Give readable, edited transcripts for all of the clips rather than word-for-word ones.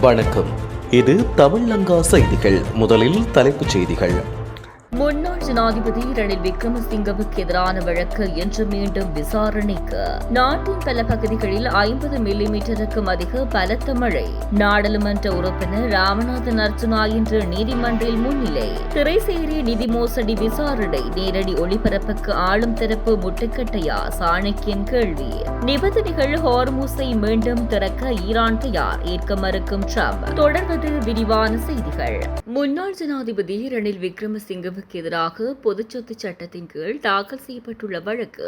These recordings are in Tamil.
வணக்கம். இது தமிழ்லங்கா செய்திகள். முதலில் தலைப்புச் செய்திகள். முன்னாள் ஜனாதிபதி ரணில் விக்ரமசிங்கவுக்கு எதிரான வழக்கு இன்று மீண்டும் விசாரணைக்கு. நாட்டின் பல பகுதிகளில் 50 மில்லிமீட்டருக்கும் அதிக பலத்த மழை. நாடாளுமன்ற உறுப்பினர் ராமநாதன் அர்ச்சுனா இன்று நீதிமன்றில் முன்னிலை. திரைசேரி நிதி மோசடி விசாரணை நேரடி ஒளிபரப்புக்கு ஆளும் தரப்பு முட்டுக்கட்டையா? சாணக்கியன் கேள்வி. நிபந்தனைகள் ஹார்மூஸை மீண்டும் திறக்க ஈரான் தயார், ஏற்க மறுக்கும் ட்ரம்ப். தொடர்வது விரிவான செய்திகள். முன்னாள் ஜனாதிபதி ரணில் விக்ரமசிங்கவுக்கு எதிராக பொதுச்சொத்து சட்டத்தின் கீழ் தாக்கல் செய்யப்பட்டுள்ள வழக்கு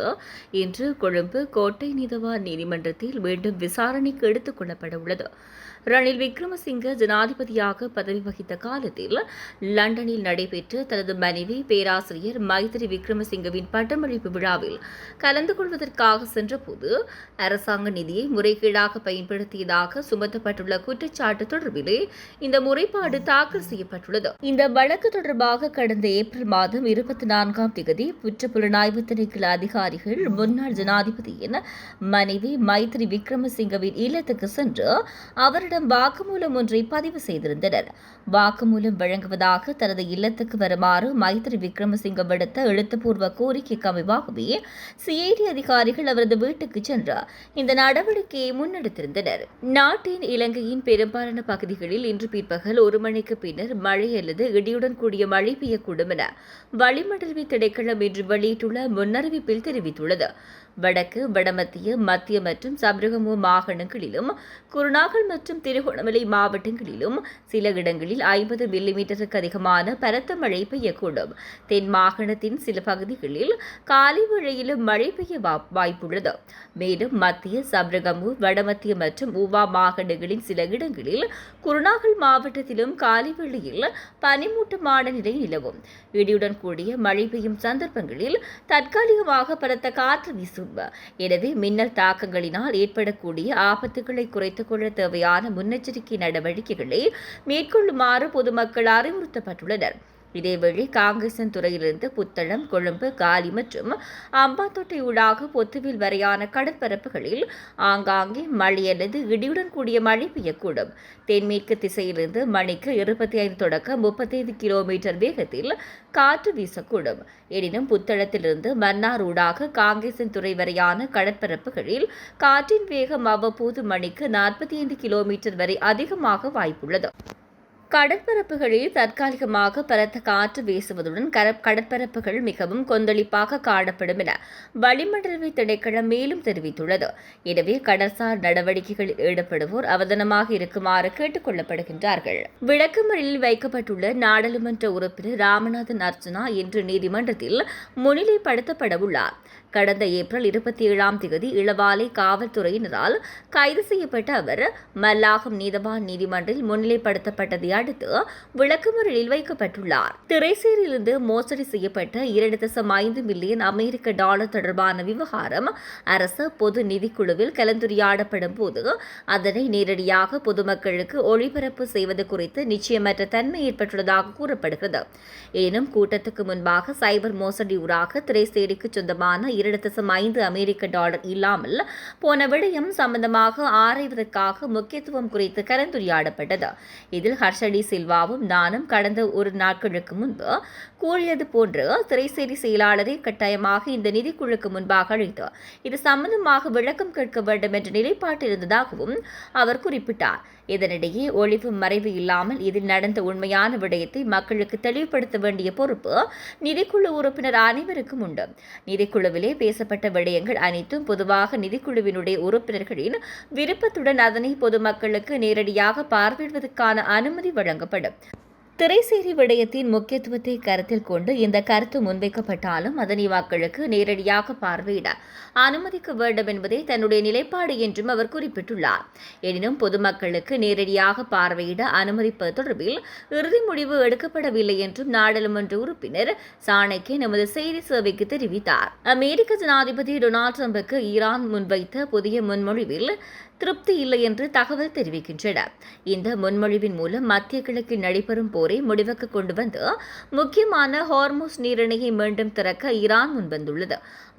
இன்று கொழும்பு கோட்டை நீதவான் நீதிமன்றத்தில் மீண்டும் விசாரணைக்கு எடுத்துக் கொள்ளப்பட உள்ளது. ரணில் விக்ரமசிங்க ஜனாதிபதியாக பதவி வகித்த காலத்தில் லண்டனில் நடைபெற்ற தனது மனைவி பேராசிரியர் மைத்திரி விக்ரமசிங்கவின் பட்டமளிப்பு விழாவில் கலந்து கொள்வதற்காக சென்றபோது அரசாங்க நிதியை முறைகேடாக பயன்படுத்தியதாக சுமத்தப்பட்டுள்ள குற்றச்சாட்டு தொடர்பிலே இந்த முறைப்பாடு தாக்கல் செய்யப்பட்டுள்ளது. இந்த வழக்கு தொடர்பாக கடந்த ஏப்ரல் மாதம் 24ஆம் தேதி குற்றப்புலனாய்வு திணைக்கள அதிகாரிகள் முன்னாள் ஜனாதிபதியின் மனைவி மைத்திரி விக்ரமசிங்கவின் இல்லத்துக்கு சென்று அவரிடம் வாக்குமூலம் ஒன்றை பதிவு செய்திருந்தனர். வாக்குமூலம் வழங்குவதாக தனது இல்லத்துக்கு வருமாறு மைத்திரி விக்ரமசிங்க விடுத்த எழுத்துப்பூர்வ கோரிக்கைக்கு அமைவாகவே சிஐடி அதிகாரிகள் அவரது வீட்டுக்கு சென்று இந்த நடவடிக்கையை முன்னெடுத்திருந்தனர். நாட்டின் இலங்கையின் பெரும்பாலான பகுதிகளில் இன்று பிற்பகல் 1 மணிக்கு பின்னர் மழை அல்லது இடியுடன் கூடிய மழை பெய்யக்கூடும் என வளிமண்டல திணைக்களம் இன்று வெளியிட்டுள்ள முன்னறிவிப்பில் தெரிவித்துள்ளது. வடக்கு, வடமத்திய, மத்திய மற்றும் சப்ரகமு மாகாணங்களிலும் குருநாகல் மற்றும் திருகோணமலை மாவட்டங்களிலும் சில இடங்களில் 50 மில்லிமீட்டருக்கு அதிகமான பலத்த மழை பெய்யக்கூடும். தென் மாகாணத்தின் சில பகுதிகளில் காலை வேளையிலும் மழை பெய்ய வாய்ப்புள்ளது. மேலும் மத்திய, சப்ரகமு, வடமத்திய மற்றும் ஊவா மாகாணங்களின் சில இடங்களில் குருநாகல் மாவட்டத்திலும் காலை வேளையில் பனிமூட்டமான நிலை நிலவும். இடியுடன் கூடிய மழை பெய்யும் சந்தர்ப்பங்களில் தற்காலிகமாக பலத்த காற்று வீசும். எனவே மின்னல் தாக்கங்களினால் ஏற்படக்கூடிய ஆபத்துகளை குறைத்துக் கொள்ள தேவையான முன்னெச்சரிக்கை நடவடிக்கைகளை மேற்கொள்ளுமாறு பொதுமக்கள் அறிவுறுத்தப்பட்டுள்ளனர். இதேவேளை காங்கேசன் துறையிலிருந்து புத்தளம், கொழும்பு, காலி மற்றும் அம்பாத்தோட்டை ஊடாக பொத்துவில் வரையான கடற்பரப்புகளில் ஆங்காங்கே மழை அல்லது இடியுடன் கூடிய மழை பெய்யக்கூடும். தென்மேற்கு திசையிலிருந்து மணிக்கு 25 தொடக்கம் 35 கிலோமீட்டர் வேகத்தில் காற்று வீசக்கூடும். எனினும் புத்தளத்திலிருந்து மன்னார் ஊடாக காங்கேசன் துறை வரையான கடற்பரப்புகளில் காற்றின் வேகம் அவ்வப்போது மணிக்கு 45 கிலோமீட்டர் வரை அதிகமாக வாய்ப்புள்ளது. கடற்பரப்புகளில் தற்காலிகமாக பலத்த காற்று வீசுவதுடன் கடற்பரப்புகள் மிகவும் கொந்தளிப்பாக காணப்படும் என வளிமண்டல திணைக்களம் மேலும் தெரிவித்துள்ளது. எனவே கடற்சார் நடவடிக்கைகளில் ஈடுபடுவோர் அவதானமாக இருக்குமாறு கேட்டுக் கொள்ளப்படுகின்றார்கள். விளக்கமறியலில் வைக்கப்பட்டுள்ள நாடாளுமன்ற உறுப்பினர் ராமநாதன் அர்ச்சுனா இன்று நீதிமன்றத்தில் முன்னிலைப்படுத்தப்பட உள்ளார். கடந்த ஏப்ரல் 27ஆம் தேதி இளவாலை காவல்துறையினரால் கைது செய்யப்பட்ட அவர் மல்லாகம் நீதவான் நீதிமன்றில் முன்னிலைப்படுத்தப்பட்டதை அடுத்து விளக்கமறியலில் வைக்கப்பட்டுள்ளார். திரைசேரியிலிருந்து மோசடி செய்யப்பட்ட 2.5 மில்லியன் அமெரிக்க டாலர் தொடர்பான விவகாரம் அரசு பொது நிதிக்குழுவில் கலந்துரையாடப்படும் போது அதனை நேரடியாக பொதுமக்களுக்கு ஒளிபரப்பு செய்வது குறித்து நிச்சயமற்ற தன்மை ஏற்பட்டுள்ளதாக கூறப்படுகிறது. எனினும் கூட்டத்துக்கு முன்பாக சைபர் மோசடி ஊடாக திரைசேரிக்கு சொந்தமான 2.5 அமெரிக்க டாலர் இல்லாமல் போன விடயம் சம்பந்தமாக ஆராய்வதற்காக முக்கியத்துவம் குறித்து கலந்துரையாடப்பட்டது. இதில் ஹர்ஷடி சில்வாவும் நானும் கடந்த ஒரு நாட்களுக்கு முன்பு கூறியது போன்று திரைசேரி செயலாளரை கட்டாயமாக இந்த நிதிக்குழுக்கு முன்பாக அழைத்து இது சம்பந்தமாக விளக்கம் கேட்க வேண்டும் என்ற நிலைப்பாட்டு இருந்ததாகவும் அவர் குறிப்பிட்டார். இதனிடையே ஒளிவு மறைவு இல்லாமல் இதில் நடந்த உண்மையான விடயத்தை மக்களுக்கு தெளிவுபடுத்த வேண்டிய பொறுப்பு நிதிக்குழு உறுப்பினர் அனைவருக்கும் உண்டு. நிதிக்குழுவிலே பேசப்பட்ட விடயங்கள் அனைத்தும் பொதுவாக நிதிக்குழுவினுடைய உறுப்பினர்களின் விருப்பத்துடன் அதனை பொதுமக்களுக்கு நேரடியாக பார்வையிடுவதற்கான அனுமதி வழங்கப்படும். திரைசேரி விடயத்தின் முக்கியத்துவத்தை கருத்தில் கொண்டு இந்த கருத்து முன்வைக்கப்பட்டாலும் அதனை மக்களுக்கு நேரடியாக பார்வையிட அனுமதிக்க வேண்டும் என்பதே தன்னுடைய நிலைப்பாடு என்றும் அவர் குறிப்பிட்டுள்ளார். எனினும் பொதுமக்களுக்கு நேரடியாக பார்வையிட அனுமதிப்பது தொடர்பில் இறுதி முடிவு எடுக்கப்படவில்லை என்றும் நாடாளுமன்ற உறுப்பினர் சாணக்கியன் நமது செய்தி சேவைக்கு தெரிவித்தார். அமெரிக்க ஜனாதிபதி டொனால்ட் ட்ரம்புக்கு ஈரான் முன்வைத்த புதிய முன்மொழிவில் திருப்தி இல்லை என்று தகவல் தெரிவிக்கின்றன. இந்த முன்மொழிவின் மூலம் மத்திய கிழக்கில் நடைபெறும் போரை முடிவுக்கு கொண்டு வந்து முக்கியமான ஹார்முஸ் நீரிணையை மீண்டும் திறக்க ஈரான் முன்வந்துள்ளது.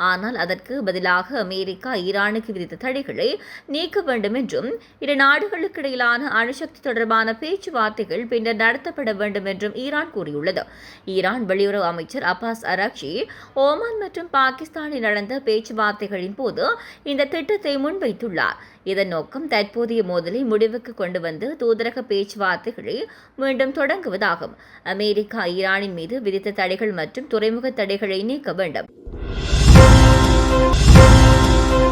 ஆனால் அதற்கு பதிலாக அமெரிக்கா ஈரானுக்கு விதித்த தடைகளை நீக்க வேண்டும் என்றும் இரு நாடுகளுக்கு இடையிலான அணுசக்தி தொடர்பான பேச்சுவார்த்தைகள் பின்னர் நடத்தப்பட வேண்டும் என்றும் ஈரான் கூறியுள்ளது. ஈரான் வெளியுறவு அமைச்சர் அப்பாஸ் அராக்சி ஓமான் மற்றும் பாகிஸ்தானில் நடந்த பேச்சுவார்த்தைகளின் போது இந்த திட்டத்தை முன்வைத்துள்ளார். இதன் நோக்கம் தற்போதைய மோதலை முடிவுக்கு கொண்டு வந்து தூதரக பேச்சுவார்த்தைகளை மீண்டும் தொடங்குவதாகும். அமெரிக்கா ஈரானின் மீது விதித்த தடைகள் மற்றும் துறைமுக தடைகளை நீக்க வேண்டும்.